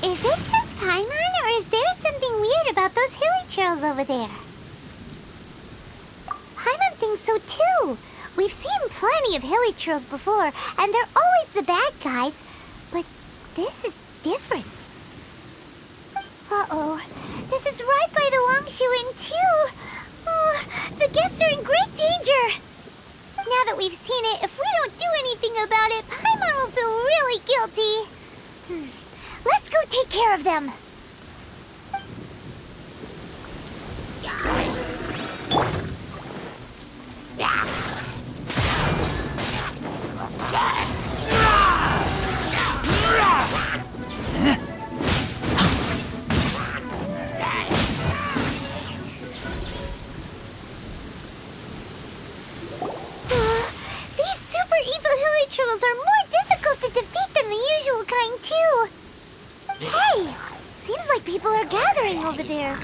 Is it just Paimon, or is there something weird about those hilly trails over there? Paimon thinks so too. We've seen plenty of hilly trails before, and they're always the bad guys. But this is different. Uh-oh. This is right by the Wangshu Inn too. Oh, the guests are in great danger. Now that we've seen it, if we don't do anything about it, Paimon will feel really guilty. Let's go take care of them. These super evil hilly trolls are more difficult to defeat than the usual kind too. Hey! Seems like people are gathering over there.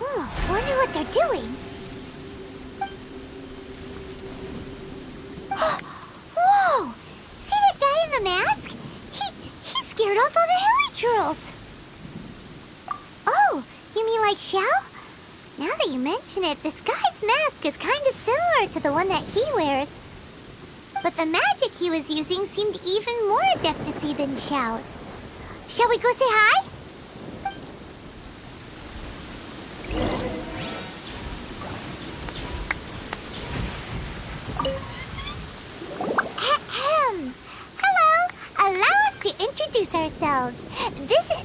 Oh, wonder what they're doing. Whoa! See that guy in the mask? He scared off all the hilly trolls. Oh, you mean like Xiao? Now that you mention it, this guy's mask is kind of similar to the one that he wears. But the magic he was using seemed even more adeptacy than Xiao's. Shall we go say hi? Ahem. Hello. Allow us to introduce ourselves. This is...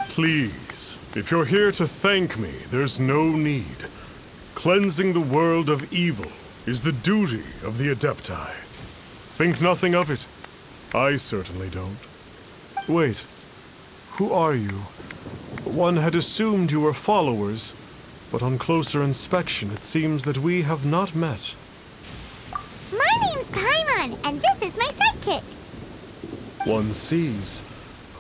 Please, if you're here to thank me, there's no need. Cleansing the world of evil is the duty of the Adepti. Think nothing of it. I certainly don't. Wait, who are you? One had assumed you were followers, but on closer inspection it seems that we have not met. My name's Paimon, and this is my sidekick. One sees.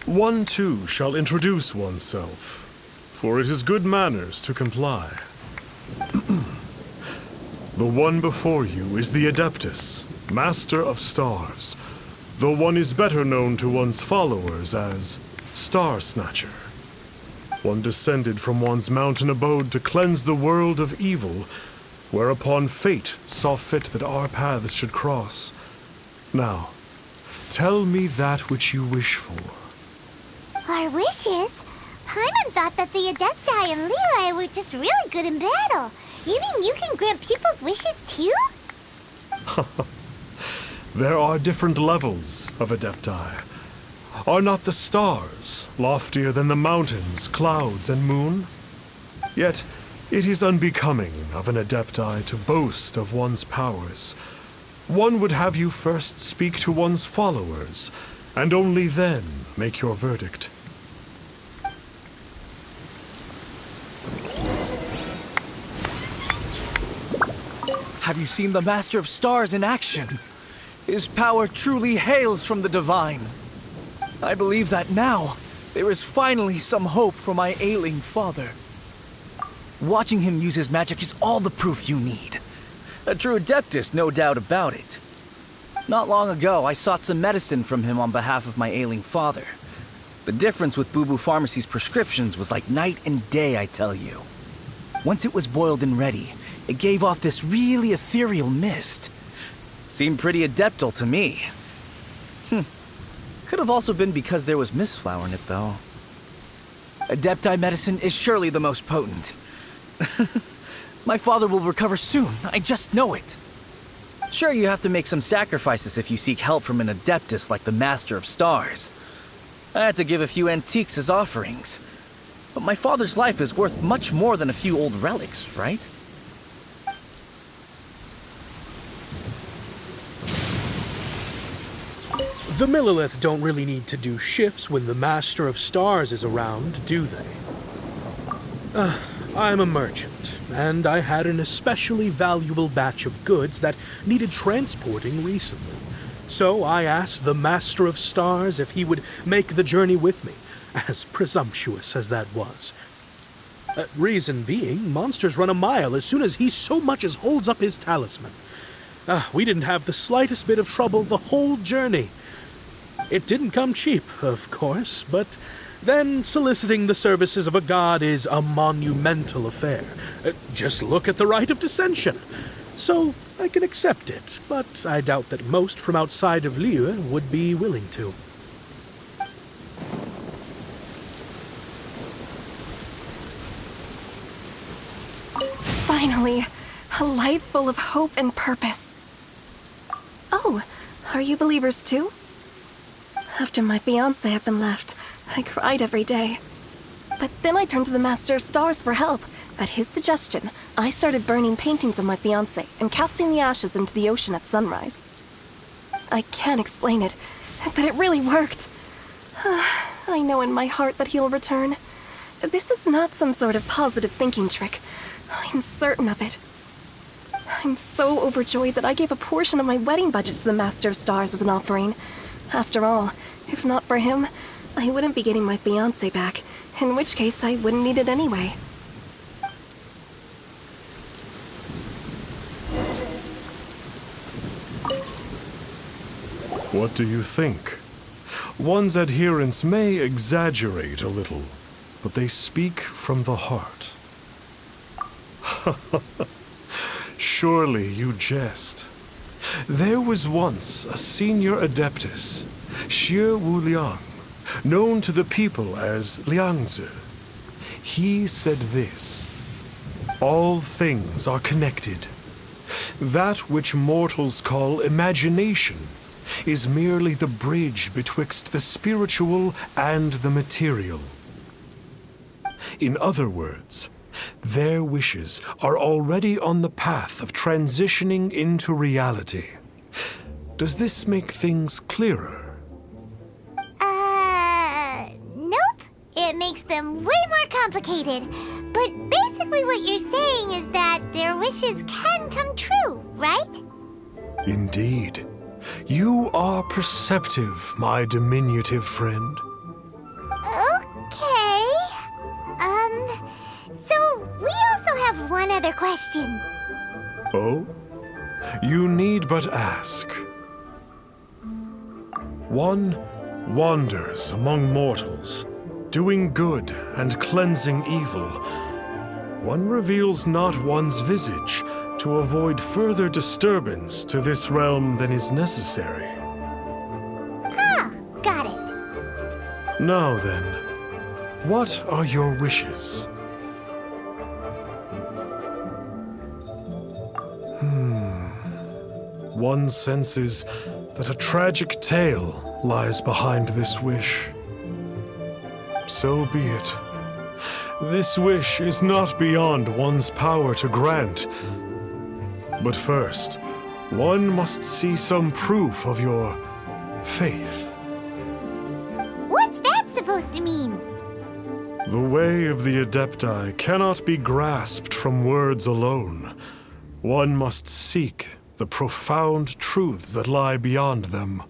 One too shall introduce oneself, for it is good manners to comply. The one before you is the Adeptus, Master of Stars, though one is better known to one's followers as Starsnatcher. One descended from one's mountain abode to cleanse the world of evil, whereupon fate saw fit that our paths should cross. Now, tell me that which you wish for. Our wishes? Paimon thought that the Adepti and Leela were just really good in battle. You mean you can grant people's wishes too? There are different levels of Adepti. Are not the stars loftier than the mountains, clouds, and moon? Yet, it is unbecoming of an Adepti to boast of one's powers. One would have you first speak to one's followers, and only then make your verdict. Have you seen the Master of Stars in action? His power truly hails from the divine. I believe that now, there is finally some hope for my ailing father. Watching him use his magic is all the proof you need. A true Adeptus, no doubt about it. Not long ago, I sought some medicine from him on behalf of my ailing father. The difference with Boo Boo Pharmacy's prescriptions was like night and day, I tell you. Once it was boiled and ready, it gave off this really ethereal mist. Seemed pretty adeptal to me. Could have also been because there was mistflower in it, though. Adepti medicine is surely the most potent. My father will recover soon, I just know it. Sure, you have to make some sacrifices if you seek help from an Adeptus like the Master of Stars. I had to give a few antiques as offerings. But my father's life is worth much more than a few old relics, right? The Millilith don't really need to do shifts when the Master of Stars is around, do they? I'm a merchant, and I had an especially valuable batch of goods that needed transporting recently. So I asked the Master of Stars if he would make the journey with me, as presumptuous as that was. Reason being, monsters run a mile as soon as he so much as holds up his talisman. We didn't have the slightest bit of trouble the whole journey. It didn't come cheap, of course, but then soliciting the services of a god is a monumental affair. Just look at the right of dissension. So I can accept it, but I doubt that most from outside of Liyue would be willing to. Finally, a life full of hope and purpose. Oh, are you believers too? After my fiancé had been left, I cried every day. But then I turned to the Master of Stars for help. At his suggestion, I started burning paintings of my fiancé and casting the ashes into the ocean at sunrise. I can't explain it, but it really worked. I know in my heart that he'll return. This is not some sort of positive thinking trick. I'm certain of it. I'm so overjoyed that I gave a portion of my wedding budget to the Master of Stars as an offering. After all, if not for him, I wouldn't be getting my fiancé back, in which case I wouldn't need it anyway. What do you think? One's adherents may exaggerate a little, but they speak from the heart. Surely you jest. There was once a senior adeptus, Xie Wuliang, known to the people as Liangzi. He said this: all things are connected. That which mortals call imagination is merely the bridge betwixt the spiritual and the material. In other words, their wishes are already on the path of transitioning into reality. Does this make things clearer? Nope. It makes them way more complicated. But basically what you're saying is that their wishes can come true, right? Indeed. You are perceptive, my diminutive friend. Okay. So we also have one other question. Oh? You need but ask. One wanders among mortals, doing good and cleansing evil. One reveals not one's visage to avoid further disturbance to this realm than is necessary. Ah, got it. Now then, what are your wishes? One senses that a tragic tale lies behind this wish. So be it. This wish is not beyond one's power to grant. But first, one must see some proof of your faith. What's that supposed to mean? The way of the Adepti cannot be grasped from words alone. One must seek the profound truths that lie beyond them.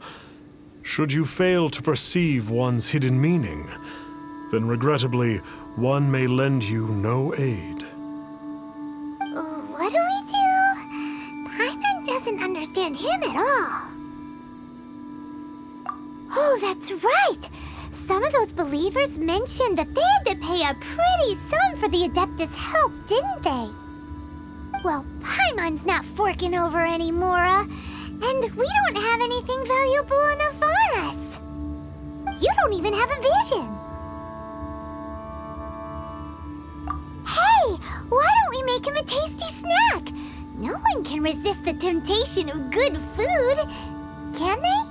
Should you fail to perceive one's hidden meaning, then regrettably, one may lend you no aid. What do we do? Paimon doesn't understand him at all. Oh, that's right! Some of those believers mentioned that they had to pay a pretty sum for the Adeptus' help, didn't they? Well, Paimon's not forking over anymore, and we don't have anything valuable enough on us. You don't even have a vision. Hey, why don't we make him a tasty snack? No one can resist the temptation of good food, can they?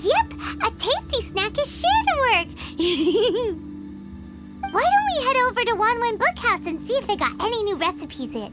Yep, a tasty snack is sure to work. Why don't we head over to Wanwen Bookhouse and see if they got any new recipes in?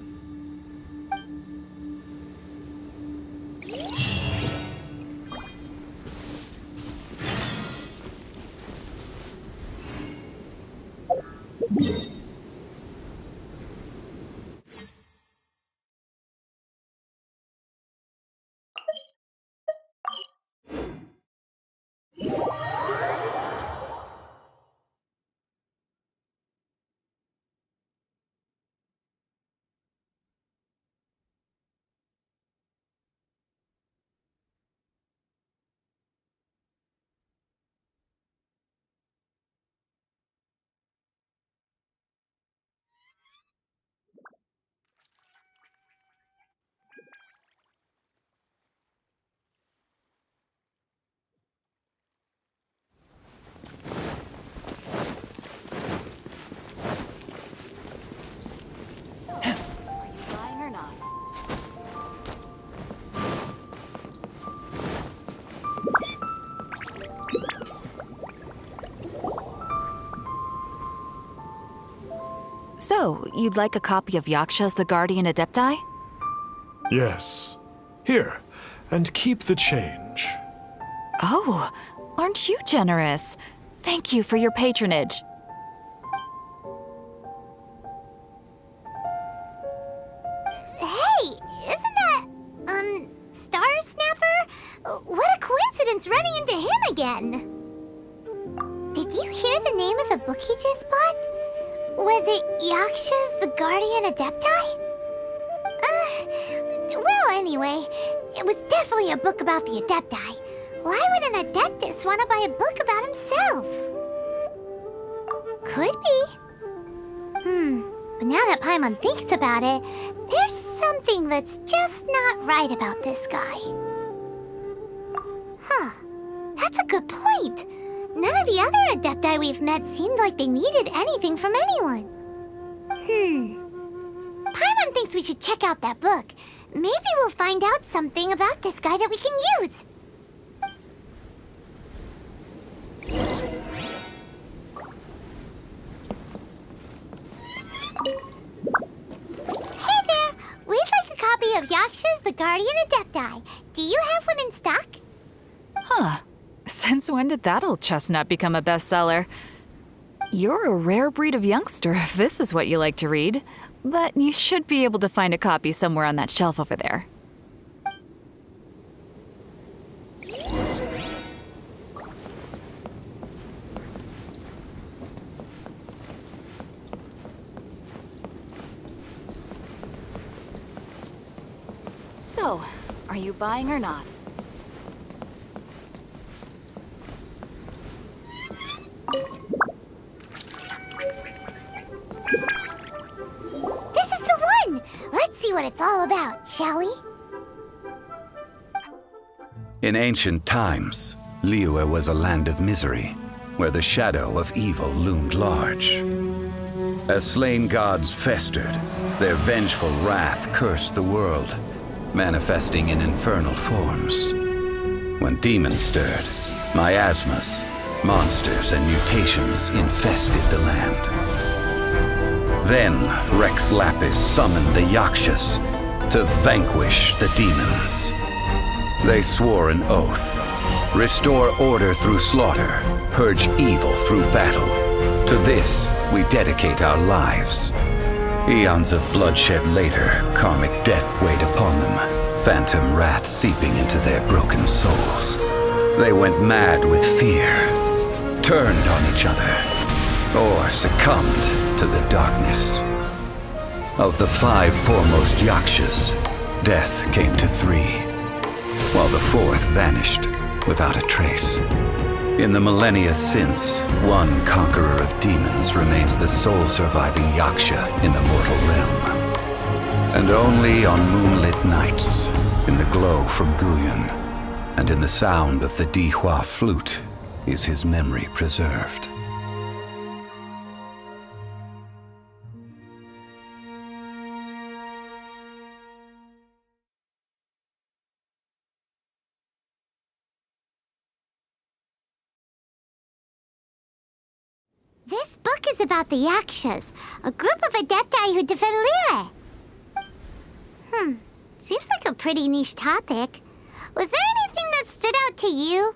So, you'd like a copy of Yaksha's The Guardian Adepti? Yes. Here, and keep the change. Oh, aren't you generous? Thank you for your patronage. Hey, isn't that, Starsnatcher? What a coincidence running into him again. Did you hear the name of the book he just bought? Was it Yaksha's The Guardian Adepti? Well, anyway, it was definitely a book about the Adepti. Why would an Adeptus want to buy a book about himself? Could be. But now that Paimon thinks about it, there's something that's just not right about this guy. Huh. That's a good point. None of the other Adepti we've met seemed like they needed anything from anyone. Paimon thinks we should check out that book. Maybe we'll find out something about this guy that we can use. Hey there! We'd like a copy of Yaksha's The Guardian Adepti. Do you have one in stock? Huh. Since when did that old chestnut become a bestseller? You're a rare breed of youngster if this is what you like to read. But you should be able to find a copy somewhere on that shelf over there. So, are you buying or not? This is the one! Let's see what it's all about, shall we? In ancient times, Liyue was a land of misery, where the shadow of evil loomed large. As slain gods festered, their vengeful wrath cursed the world, manifesting in infernal forms. When demons stirred, miasmas, monsters, and mutations infested the land. Then Rex Lapis summoned the Yakshas to vanquish the demons. They swore an oath: restore order through slaughter, purge evil through battle. To this we dedicate our lives. Eons of bloodshed later, karmic debt weighed upon them, phantom wrath seeping into their broken souls. They went mad with fear, turned on each other, or succumbed to the darkness. Of the 5 foremost Yakshas, death came to 3, while the 4th vanished without a trace. In the millennia since, one conqueror of demons remains the sole surviving Yaksha in the mortal realm. And only on moonlit nights, in the glow from Guyon, and in the sound of the Dihua flute, is his memory preserved. This book is about the Yakshas, a group of Adepti who defend Liyue. Seems like a pretty niche topic. Was there anything that stood out to you?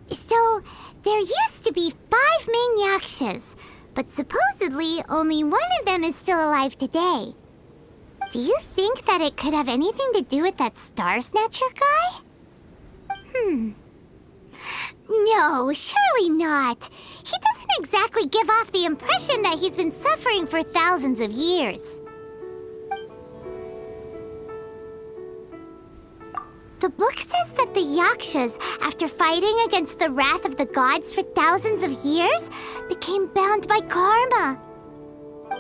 So, there used to be 5 main Yakshas, but supposedly only one of them is still alive today. Do you think that it could have anything to do with that Starsnatcher guy? No, surely not. He doesn't exactly give off the impression that he's been suffering for thousands of years. The book says that the Yakshas, after fighting against the wrath of the gods for thousands of years, became bound by karma.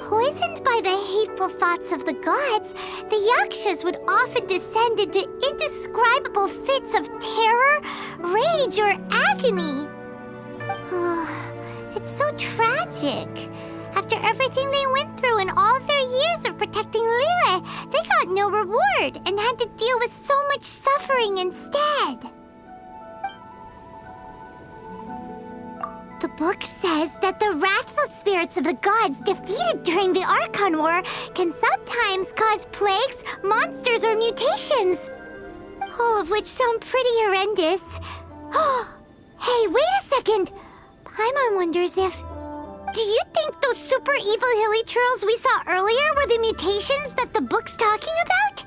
Poisoned by the hateful thoughts of the gods, the Yakshas would often descend into indescribable fits of terror, rage, or agony. It's so tragic. After everything they went through and all their years of protecting Liyue, they got no reward and had to deal with so much suffering instead. The book says that the wrathful spirits of the gods defeated during the Archon War can sometimes cause plagues, monsters, or mutations. All of which sound pretty horrendous. Hey, wait a second! Paimon wonders if... Do you think those super evil hilly churls we saw earlier were the mutations that the book's talking about?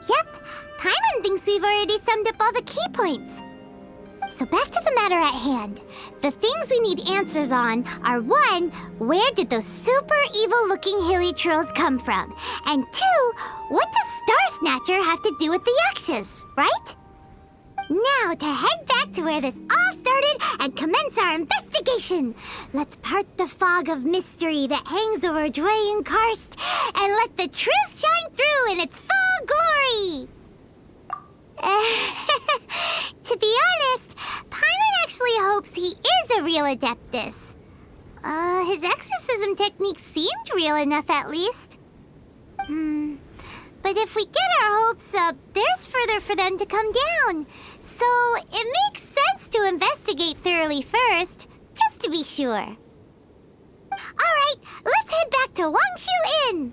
Yep, Paimon thinks we've already summed up all the key points. So back to the matter at hand. The things we need answers on are 1, where did those super evil-looking hilly churls come from? And 2, what does Starsnatcher have to do with the Yakshas, right? Now to head back to where this all started and commence our investigation. Let's part the fog of mystery that hangs over Dway and Karst and let the truth shine through in its full glory. To be honest, Paimon actually hopes he is a real Adeptus. His exorcism technique seemed real enough at least. But if we get our hopes up, there's further for them to come down. So it makes sense to investigate thoroughly first, just to be sure. Alright, let's head back to Wangshu Inn!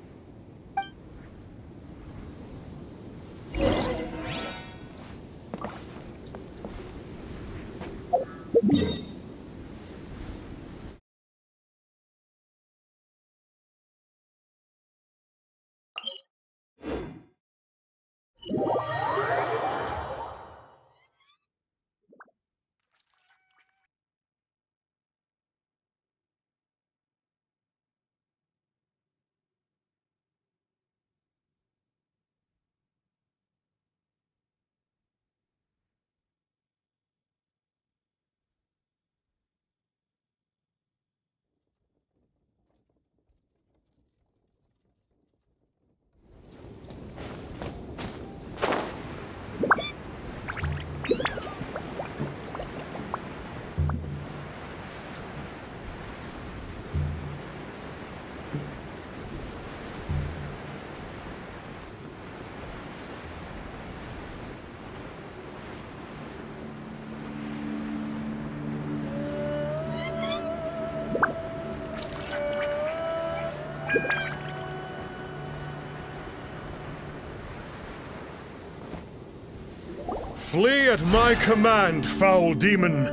Flee at my command, foul demon!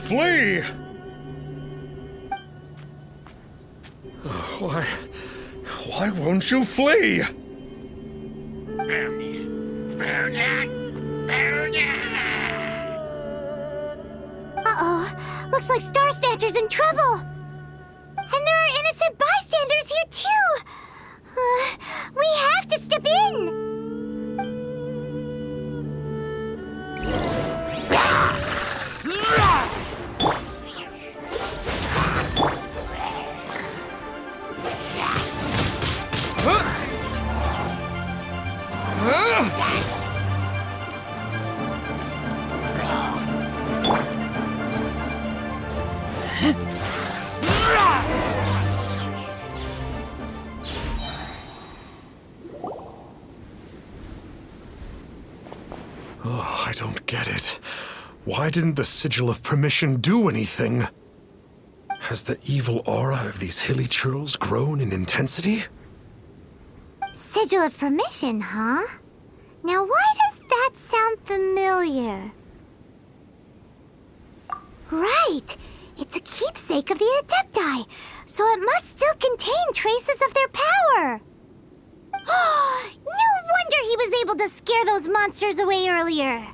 Flee! Why won't you flee? Uh-oh, looks like Starsnatcher's in trouble. And there are innocent bystanders here too. We have to step in! I don't get it. Why didn't the Sigil of Permission do anything? Has the evil aura of these hilly churls grown in intensity? Sigil of Permission, huh? Now why does that sound familiar? Right! It's a keepsake of the Adepti, so it must still contain traces of their power! No wonder he was able to scare those monsters away earlier!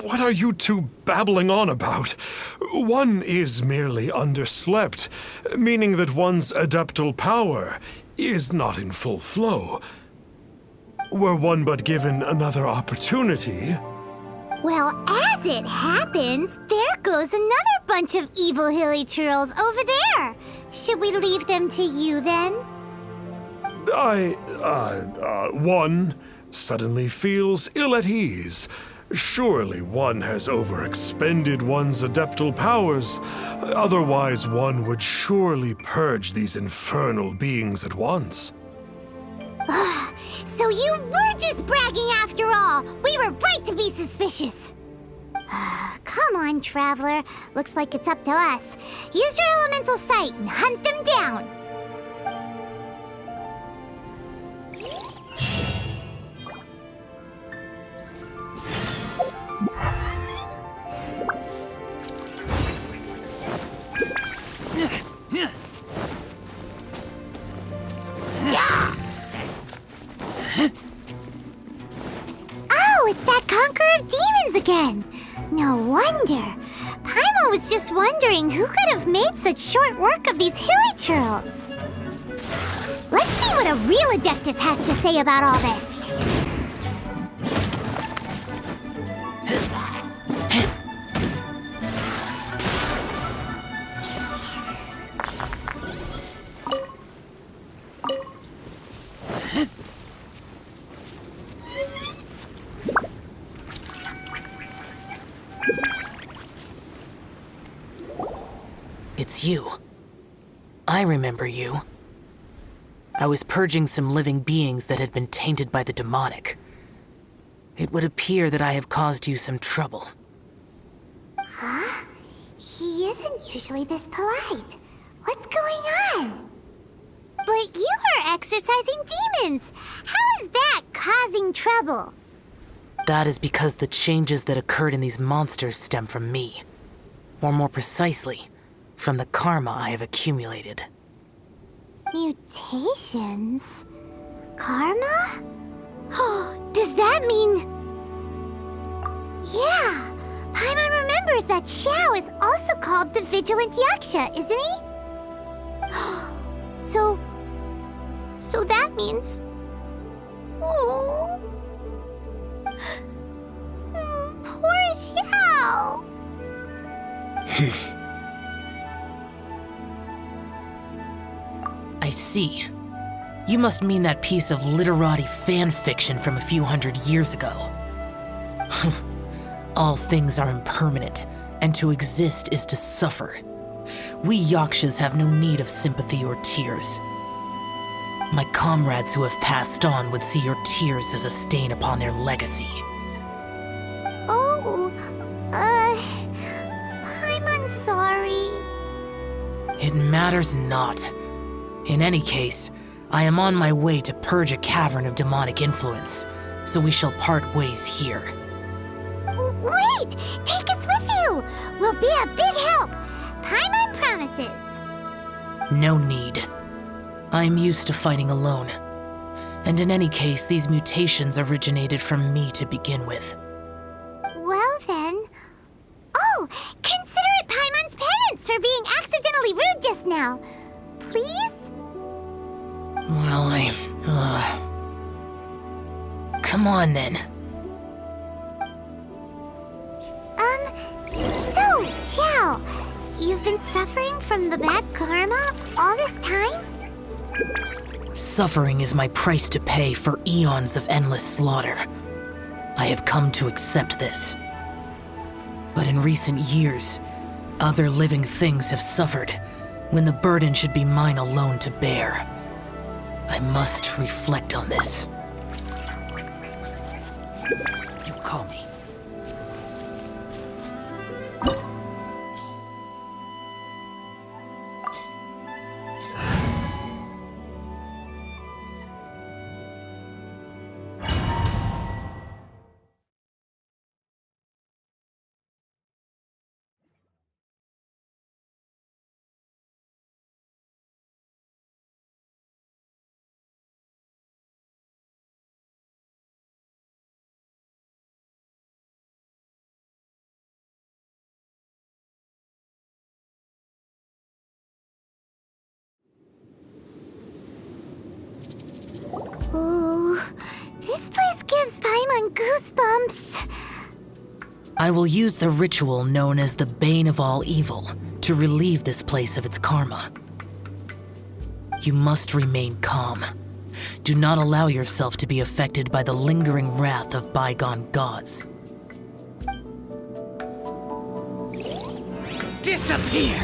What are you two babbling on about? One is merely underslept, meaning that one's adeptal power is not in full flow. Were one but given another opportunity... Well, as it happens, there goes another bunch of evil hilly churls over there. Should we leave them to you then? One suddenly feels ill at ease. Surely one has overexpended one's adeptal powers. Otherwise, one would surely purge these infernal beings at once. So you were just bragging after all. We were right to be suspicious. Come on, Traveler. Looks like it's up to us. Use your elemental sight and hunt them down. Oh, it's that Conqueror of Demons again. No wonder. Paimon was just wondering who could have made such short work of these hilly churls. Let's see what a real Adeptus has to say about all this. It's you. I remember you. I was purging some living beings that had been tainted by the demonic. It would appear that I have caused you some trouble. Huh? He isn't usually this polite. What's going on? But you are exorcising demons. How is that causing trouble? That is because the changes that occurred in these monsters stem from me. Or more precisely, from the karma I have accumulated. Mutations? Karma? Does that mean... Yeah, Paimon remembers that Xiao is also called the Vigilant Yaksha, isn't he? So that means... Oh... Poor Xiao! I see. You must mean that piece of literati fan fiction from a few hundred years ago. All things are impermanent, and to exist is to suffer. We Yakshas have no need of sympathy or tears. My comrades who have passed on would see your tears as a stain upon their legacy. Oh, I'm sorry. It matters not. In any case, I am on my way to purge a cavern of demonic influence, so we shall part ways here. Wait! Take us with you! We'll be a big help! Paimon promises! No need. I am used to fighting alone. And in any case, these mutations originated from me to begin with. Well then... Oh! Consider it Paimon's penance for being accidentally rude just now. Please? Well, Come on then. So, Xiao, you've been suffering from the bad karma all this time? Suffering is my price to pay for eons of endless slaughter. I have come to accept this. But in recent years, other living things have suffered when the burden should be mine alone to bear. I must reflect on this. You call me. Ooh, this place gives Paimon goosebumps. I will use the ritual known as the Bane of All Evil to relieve this place of its karma. You must remain calm. Do not allow yourself to be affected by the lingering wrath of bygone gods. Disappear!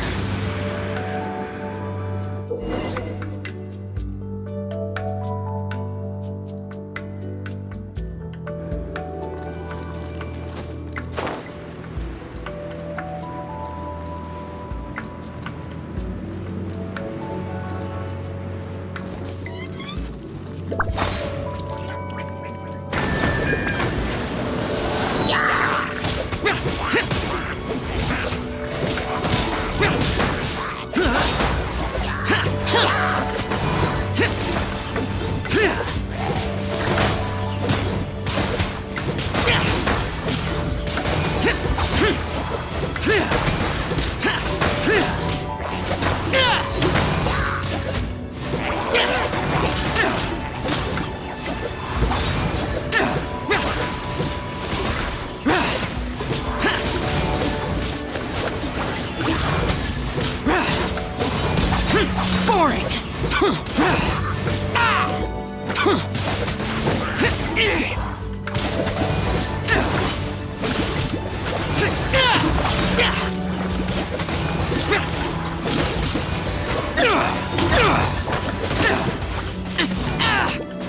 Boring!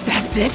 That's it?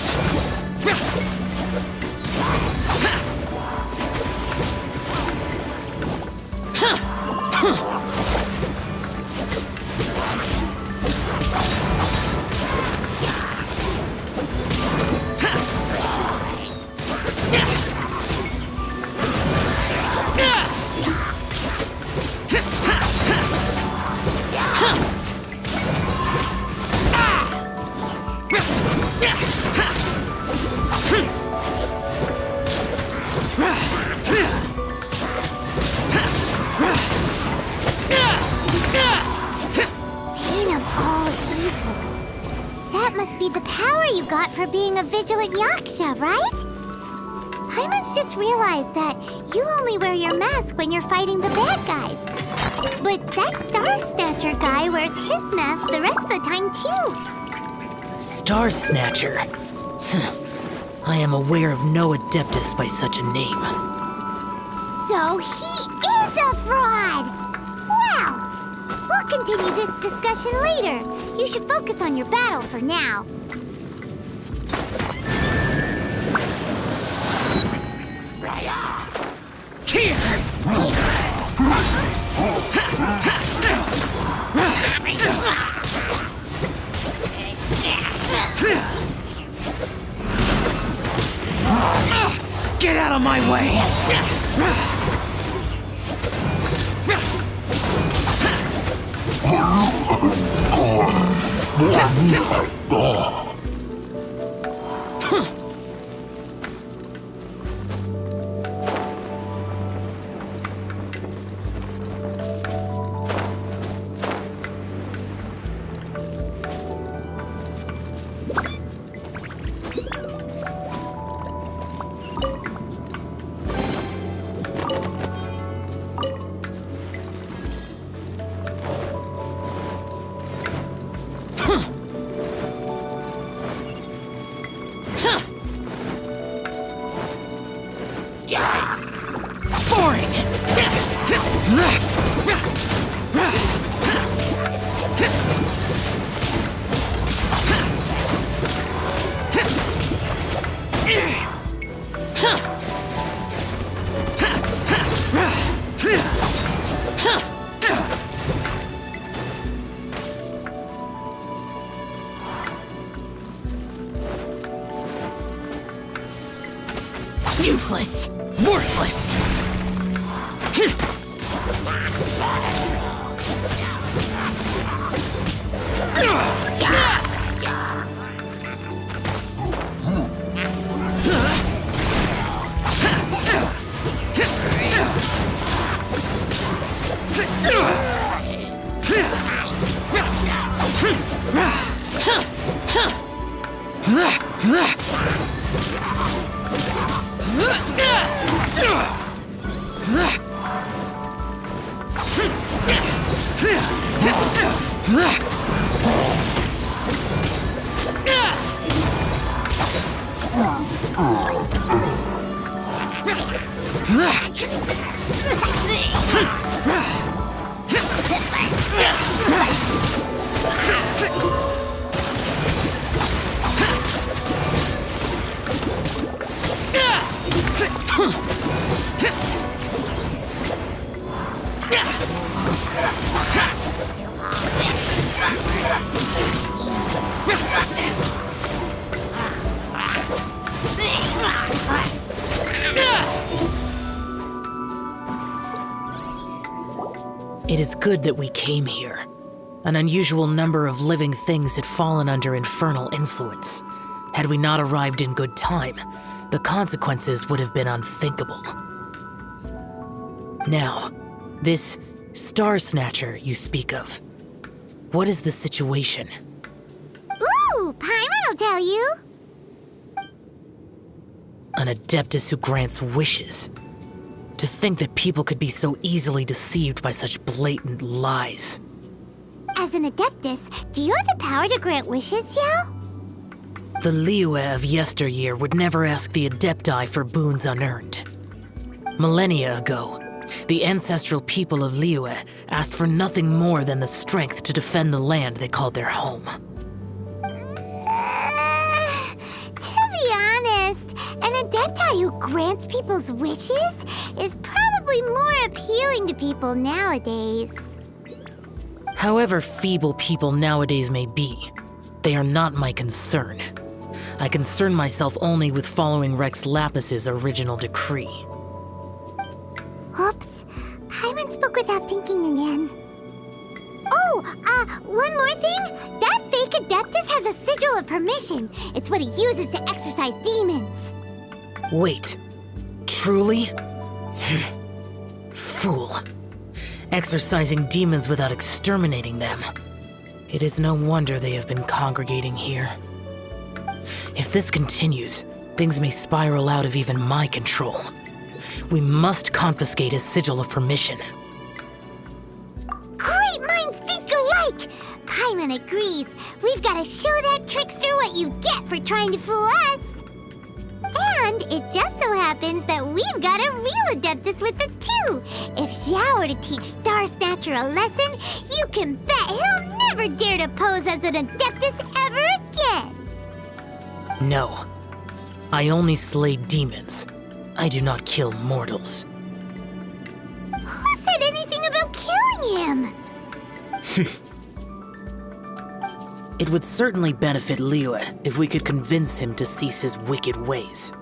Pain of all evil. That must be the power you got for being a vigilant Yaksha, right? Paimon just realized that you only wear your mask when you're fighting the bad guys. But that Starsnatcher guy wears his mask the rest of the time, too. Starsnatcher. I am aware of no Adeptus by such a name. So he is a fraud! Well, we'll continue this discussion later. You should focus on your battle for now. Get out of my way! Useless! Worthless! It is good that we came here. An unusual number of living things had fallen under infernal influence. Had we not arrived in good time, the consequences would have been unthinkable. Now, this Starsnatcher you speak of, what is the situation? Ooh, Paimon will tell you. An Adeptus who grants wishes. To think that people could be so easily deceived by such blatant lies. As an Adeptus, do you have the power to grant wishes, Xiao? The Liyue of yesteryear would never ask the Adepti for boons unearned. Millennia ago, the ancestral people of Liyue asked for nothing more than the strength to defend the land they called their home. To be honest, an Adepti who grants people's wishes is probably more appealing to people nowadays. However feeble people nowadays may be, they are not my concern. I concern myself only with following Rex Lapis's original decree. Oops, Paimon spoke without thinking again. Oh, one more thing. That fake Adeptus has a sigil of permission. It's what he uses to exorcise demons. Wait, truly? Fool. Exorcising demons without exterminating them. It is no wonder they have been congregating here. If this continues, things may spiral out of even my control. We must confiscate his sigil of permission. Great minds think alike! Paimon agrees. We've got to show that trickster what you get for trying to fool us. And it just so happens that we've got a real Adeptus with us too. If Xiao were to teach Starsnatcher a lesson, you can bet he'll never dare to pose as an Adeptus ever again. No. I only slay demons. I do not kill mortals. Who said anything about killing him? It would certainly benefit Liyue if we could convince him to cease his wicked ways.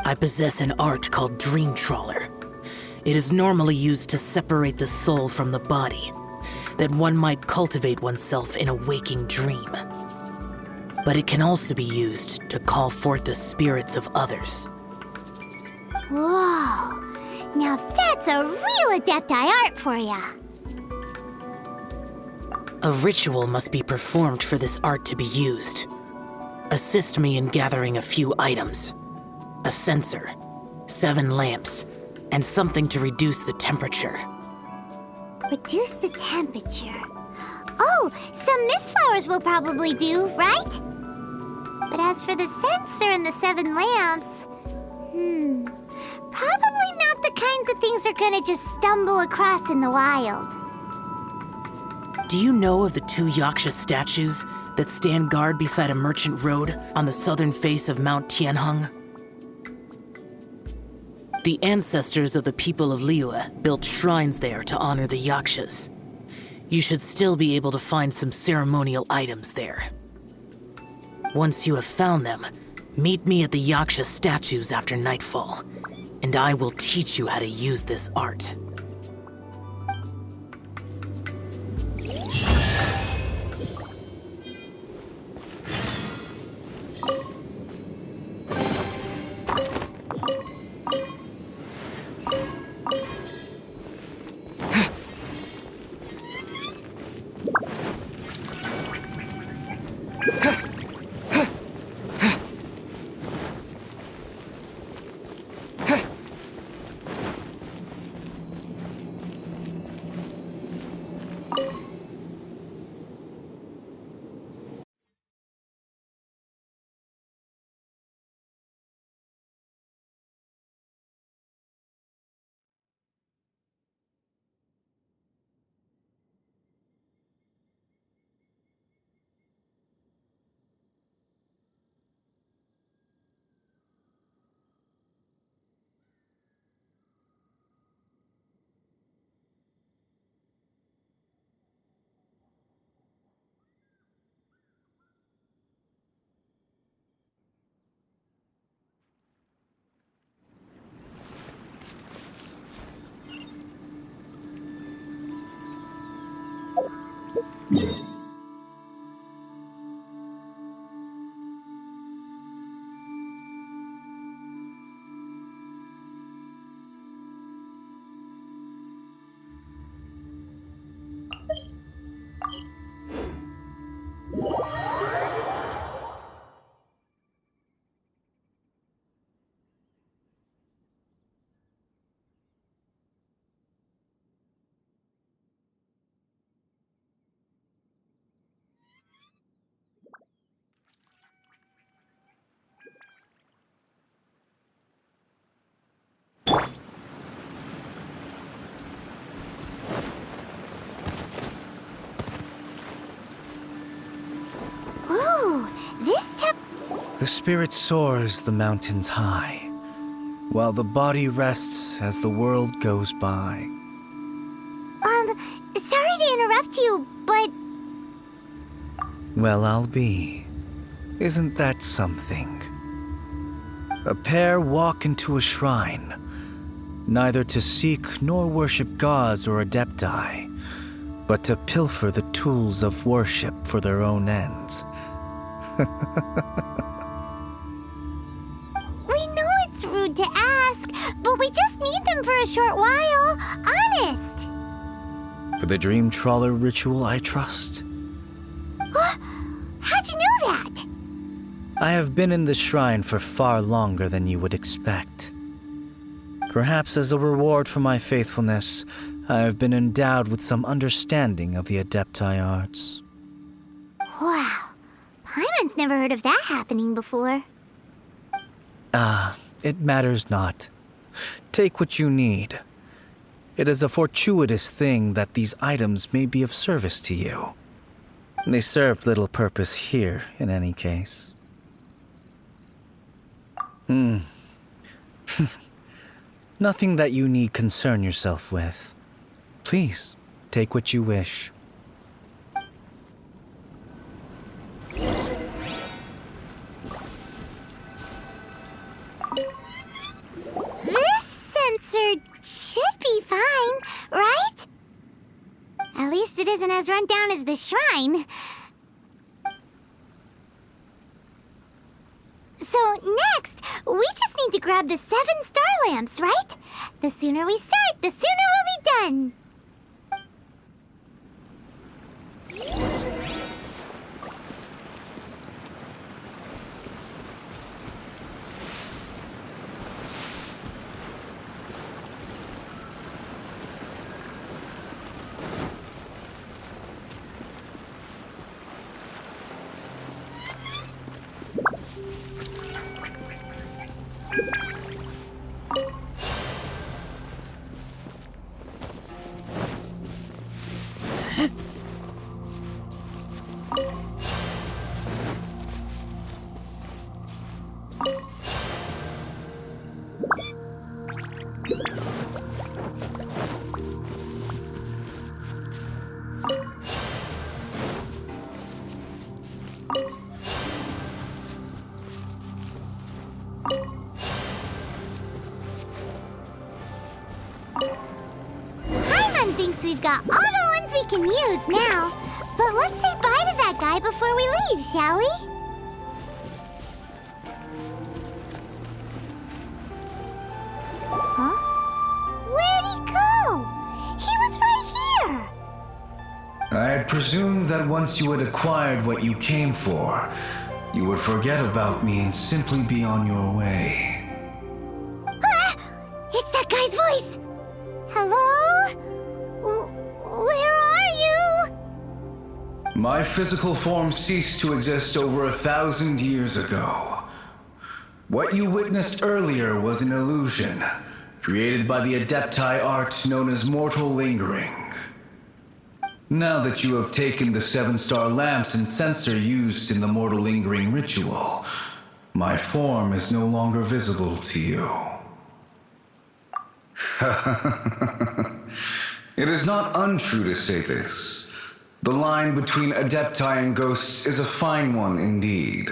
I possess an art called Dream Trawler. It is normally used to separate the soul from the body, that one might cultivate oneself in a waking dream. But it can also be used to call forth the spirits of others. Whoa, now that's a real Adepti art for ya. A ritual must be performed for this art to be used. Assist me in gathering a few items. A censer, 7 lamps, and something to reduce the temperature. Reduce the temperature. Oh, some mist flowers will probably do, right? But as for the censer and the 7 lamps, probably not the kinds of things they're gonna just stumble across in the wild. Do you know of the 2 Yaksha statues that stand guard beside a merchant road on the southern face of Mount Tianheng? The ancestors of the people of Liyue built shrines there to honor the Yakshas. You should still be able to find some ceremonial items there. Once you have found them, meet me at the Yaksha statues after nightfall, and I will teach you how to use this art. The spirit soars the mountains high, while the body rests as the world goes by. Sorry to interrupt you, but Well, I'll be. Isn't that something? A pair walk into a shrine, neither to seek nor worship gods or adepti, but to pilfer the tools of worship for their own ends. we know it's rude to ask, but we just need them for a short while. Honest. For the dream trawler ritual, I trust. How'd you know that? I have been in the shrine for far longer than you would expect. Perhaps as a reward for my faithfulness, I have been endowed with some understanding of the adepti arts. Wow. Paimon's never heard of that happening before. It matters not. Take what you need. It is a fortuitous thing that these items may be of service to you. They serve little purpose here, in any case. Nothing that you need concern yourself with. Please, take what you wish. This sensor should be fine, right? At least it isn't as run down as the shrine. So next, we just need to grab the 7 star lamps, right? The sooner we start, the sooner we'll be done. Paimon thinks we've got all the ones we can use now. But let's say bye to that guy before we leave, shall we? Huh? Where'd he go? He was right here! I had presumed that once you had acquired what you came for, you would forget about me and simply be on your way. Ah! It's that guy's voice! Hello? Where are you? My physical form ceased to exist over 1,000 years ago. What you witnessed earlier was an illusion, created by the adepti art known as mortal lingering. Now that you have taken the 7-star lamps and sensor used in the mortal lingering ritual, my form is no longer visible to you. It is not untrue to say this. The line between adepti and ghosts is a fine one indeed.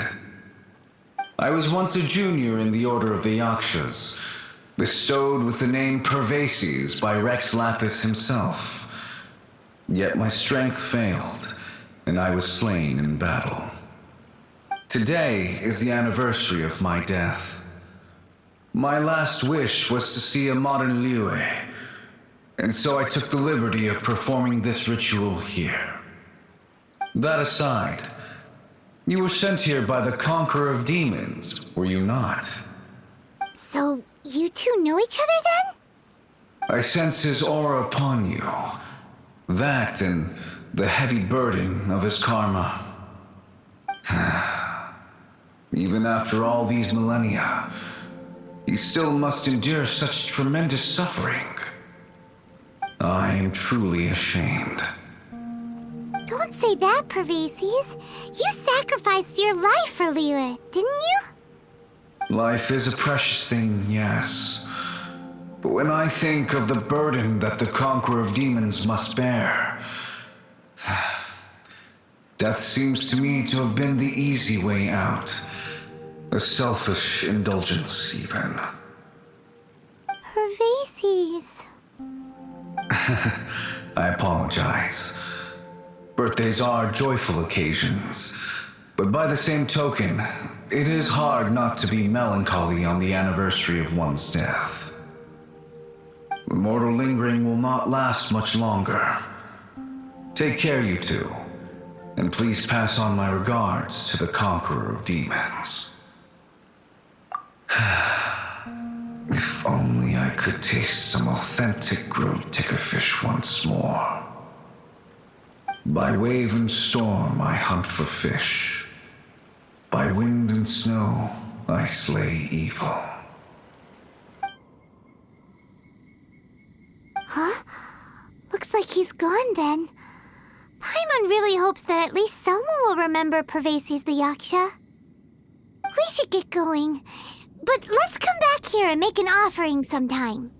I was once a junior in the Order of the Yakshas, bestowed with the name Pervases by Rex Lapis himself. Yet my strength failed, and I was slain in battle. Today is the anniversary of my death. My last wish was to see a modern Liyue, and so I took the liberty of performing this ritual here. That aside, you were sent here by the Conqueror of Demons, were you not? So, you two know each other then? I sense his aura upon you. That and the heavy burden of his karma. Even after all these millennia, he still must endure such tremendous suffering. I am truly ashamed. Don't can't say that, Pervases. You sacrificed your life for Liyue, didn't you? Life is a precious thing, yes. But when I think of the burden that the Conqueror of Demons must bear, death seems to me to have been the easy way out. A selfish indulgence, even. Pervases. I apologize. Birthdays are joyful occasions, but by the same token, it is hard not to be melancholy on the anniversary of one's death. The mortal lingering will not last much longer. Take care, you two, and please pass on my regards to the Conqueror of Demons. If only I could taste some authentic grilled tickerfish once more. By wave and storm I hunt for fish. By wind and snow I slay evil. Huh? Looks like he's gone then. Paimon really hopes that at least someone will remember Pervases the Yaksha. We should get going. But let's come back here and make an offering sometime.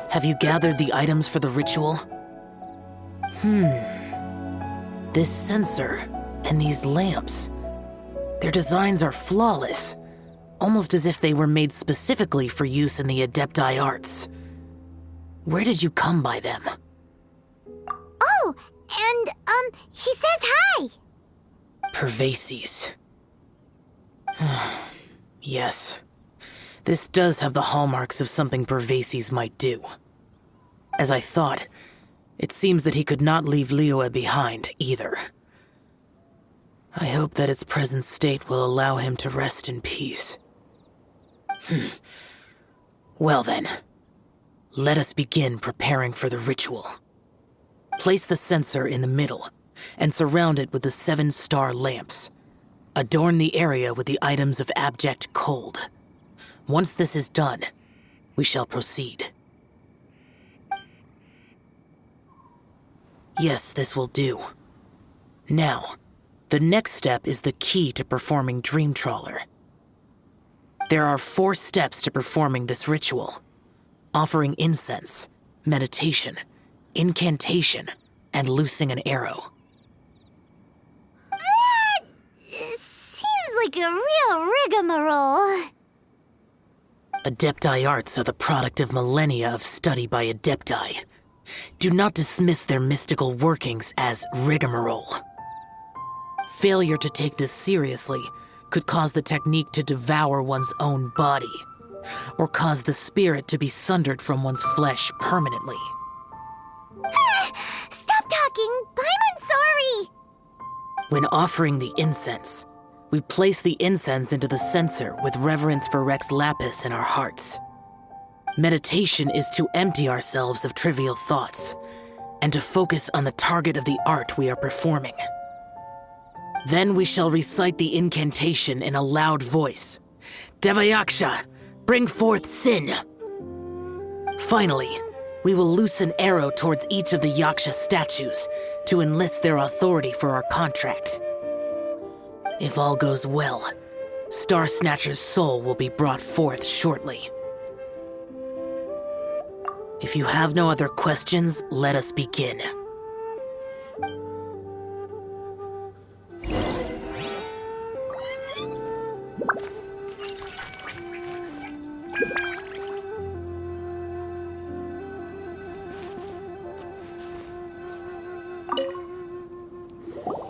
Have you gathered the items for the ritual? This censer and these lamps. Their designs are flawless, almost as if they were made specifically for use in the Adepti arts. Where did you come by them? Oh, and, he says hi! Pervases. Yes. This does have the hallmarks of something Pervases might do. As I thought, it seems that he could not leave Liyue behind, either. I hope that its present state will allow him to rest in peace. Well then, let us begin preparing for the ritual. Place the censer in the middle, and surround it with the 7-star lamps. Adorn the area with the items of abject cold. Once this is done, we shall proceed. Yes, this will do. Now, the next step is the key to performing Dream Trawler. There are 4 steps to performing this ritual: offering incense, meditation, incantation, and loosing an arrow. That seems like a real rigmarole. Adepti arts are the product of millennia of study by Adepti. Do not dismiss their mystical workings as rigmarole. Failure to take this seriously could cause the technique to devour one's own body, or cause the spirit to be sundered from one's flesh permanently. Stop talking! I'm sorry! When offering the incense, we place the incense into the censer with reverence for Rex Lapis in our hearts. Meditation is to empty ourselves of trivial thoughts, and to focus on the target of the art we are performing. Then we shall recite the incantation in a loud voice. Devayaksha, bring forth sin! Finally, We will loose an arrow towards each of the Yaksha statues to enlist their authority for our contract. If all goes well, Starsnatcher's soul will be brought forth shortly. If you have no other questions, let us begin.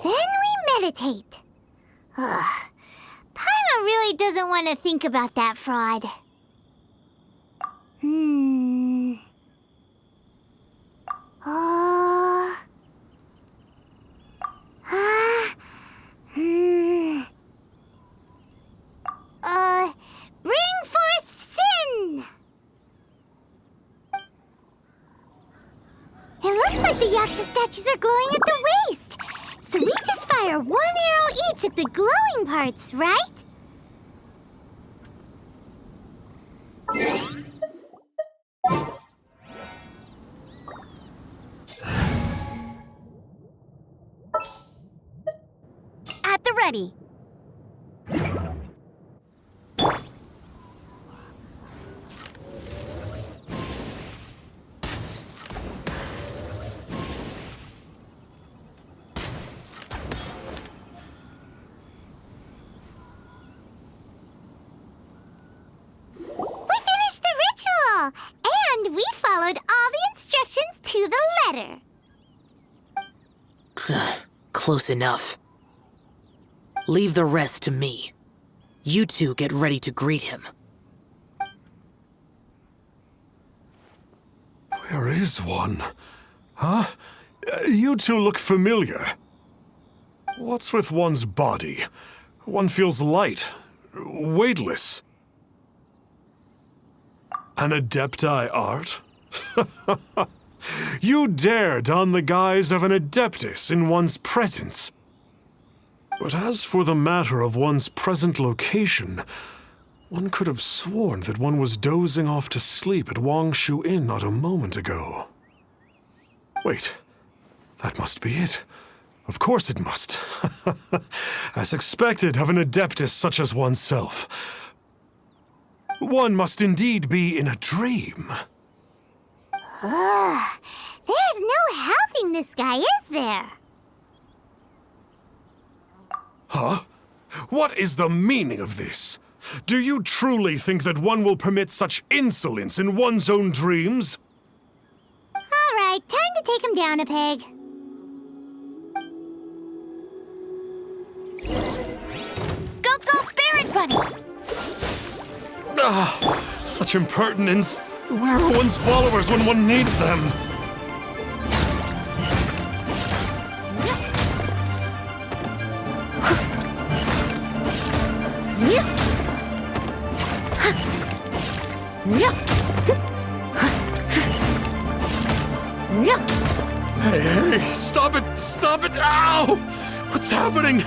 Then we meditate. Ugh. Paimon really doesn't want to think about that fraud. Bring forth sin! It looks like the Yaksha statues are glowing at the waist. So we just fire one arrow each at the glowing parts, right? At the ready. And we followed all the instructions to the letter. Close enough. Leave the rest to me. You two get ready to greet him. Where is one? Huh? You two look familiar. What's with one's body? One feels light, weightless. An Adepti art? You dare don the guise of an Adeptus in one's presence. But as for the matter of one's present location, one could have sworn that one was dozing off to sleep at Wangshu Inn not a moment ago. Wait, that must be it. Of course it must. As expected of an Adeptus such as oneself. One must indeed be in a dream. There's no helping this guy, is there? Huh? What is the meaning of this? Do you truly think that one will permit such insolence in one's own dreams? All right, time to take him down a peg. Go, go, Barret Bunny! Such impertinence. Where are one's followers when one needs them? Hey, stop it! Stop it! Ow! What's happening?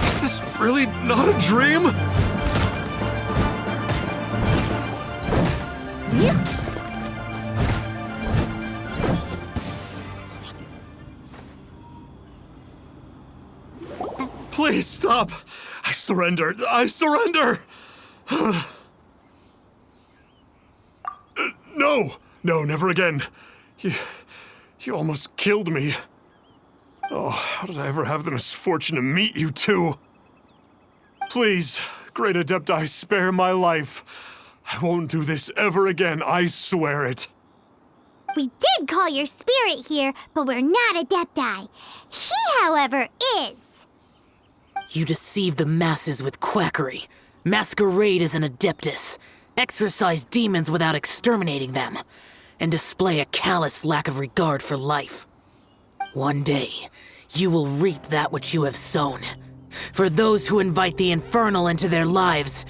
Is this really not a dream? Please stop! I surrender! I surrender! No! No, never again. You almost killed me. Oh, how did I ever have the misfortune to meet you two? Please, Great Adepti, spare my life. I won't do this ever again, I swear it. We did call your spirit here, but we're not Adepti. He, however, is. You deceive the masses with quackery, masquerade as an Adeptus, exorcise demons without exterminating them, and display a callous lack of regard for life. One day, you will reap that which you have sown. For those who invite the infernal into their lives,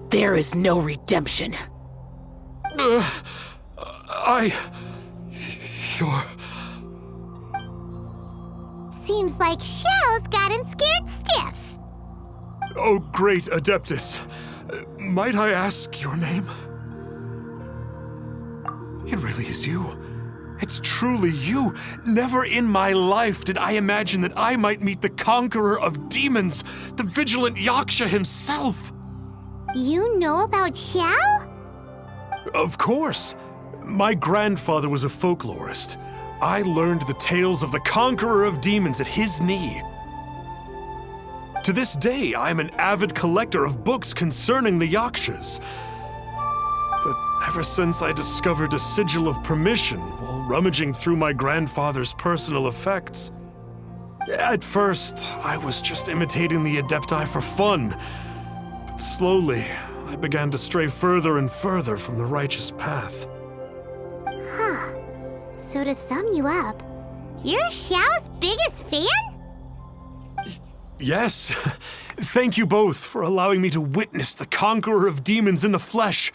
there is no redemption. You're... Seems like Xiao's got him scared stiff. Oh, great Adeptus. Might I ask your name? It really is you. It's truly you. Never in my life did I imagine that I might meet the conqueror of demons, the vigilant Yaksha himself. You know about Xiao? Of course. My grandfather was a folklorist. I learned the tales of the conqueror of demons at his knee. To this day, I'm an avid collector of books concerning the Yakshas. But ever since I discovered a sigil of permission while rummaging through my grandfather's personal effects, at first, I was just imitating the Adepti for fun. But slowly, I began to stray further and further from the righteous path. Huh. So to sum you up, you're Xiao's biggest fan? Yes. Thank you both for allowing me to witness the conqueror of demons in the flesh.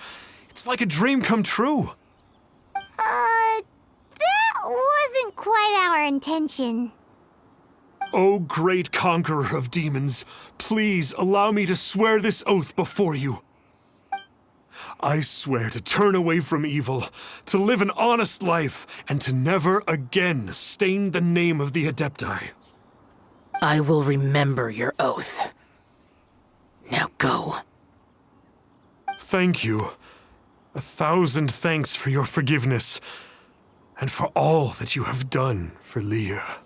It's like a dream come true. That wasn't quite our intention. O great conqueror of demons, please allow me to swear this oath before you. I swear to turn away from evil, to live an honest life, and to never again stain the name of the Adepti. I will remember your oath. Now go. Thank you. 1,000 thanks for your forgiveness, and for all that you have done for Leah.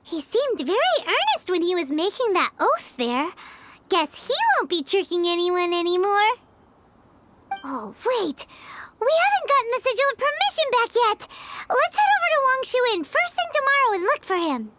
He seemed very earnest when he was making that oath there. Guess he won't be tricking anyone anymore. Oh, wait. We haven't gotten the sigil of permission back yet. Let's head over to Wang Shuin first thing tomorrow and look for him.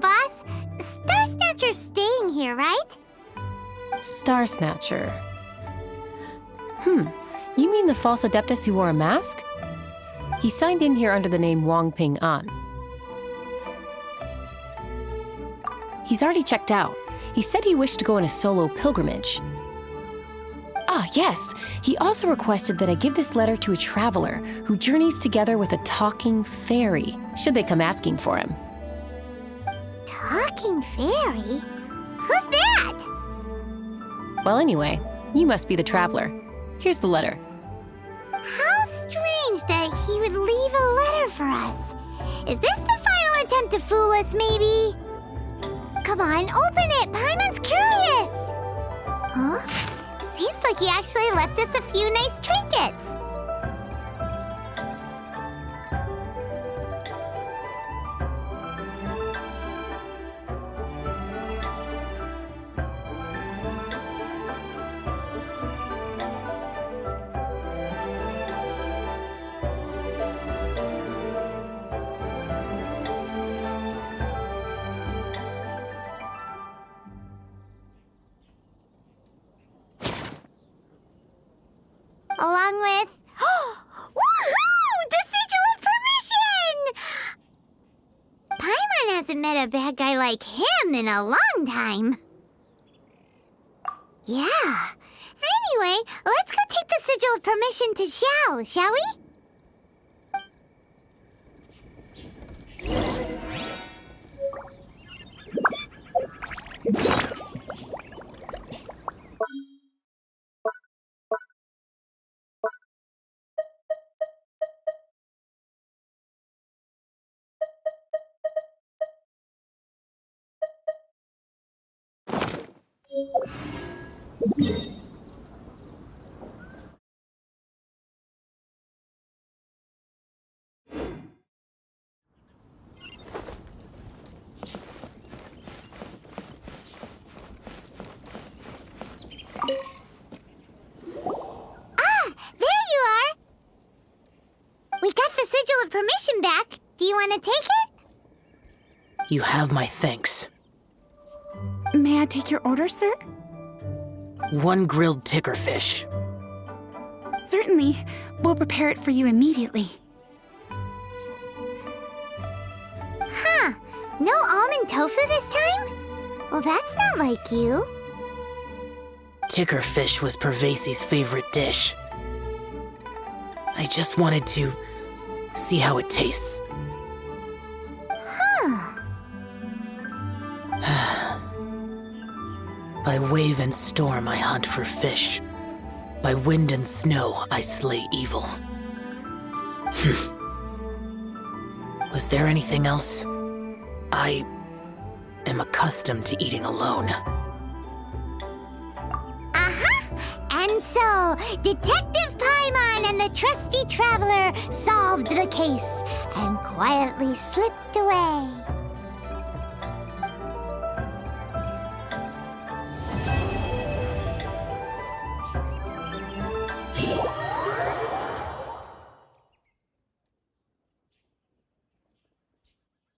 Boss. Starsnatcher's staying here, right? Starsnatcher. You mean the false Adeptus who wore a mask? He signed in here under the name Wang Ping An. He's already checked out. He said he wished to go on a solo pilgrimage. Ah, yes. He also requested that I give this letter to a traveler who journeys together with a talking fairy, should they come asking for him. Talking fairy? Who's that? Well, anyway, you must be the traveler. Here's the letter. How strange that he would leave a letter for us. Is this the final attempt to fool us, maybe? Come on, open it! Paimon's curious! Huh? Seems like he actually left us a few nice trinkets. Along with... Woohoo! The sigil of permission! Paimon hasn't met a bad guy like him in a long time. Yeah. Anyway, let's go take the sigil of permission to Xiao, shall we? ramen back. Do you want to take it? You have my thanks. May I take your order, sir? 1 grilled ticker fish. Certainly. We'll prepare it for you immediately. Huh. No almond tofu this time? Well, that's not like you. Ticker fish was Pervasi's favorite dish. I just wanted to see how it tastes. Huh. By wave and storm I hunt for fish. By wind and snow I slay evil. Was there anything else? I am accustomed to eating alone. And so, Detective Paimon and the trusty traveler solved the case and quietly slipped away.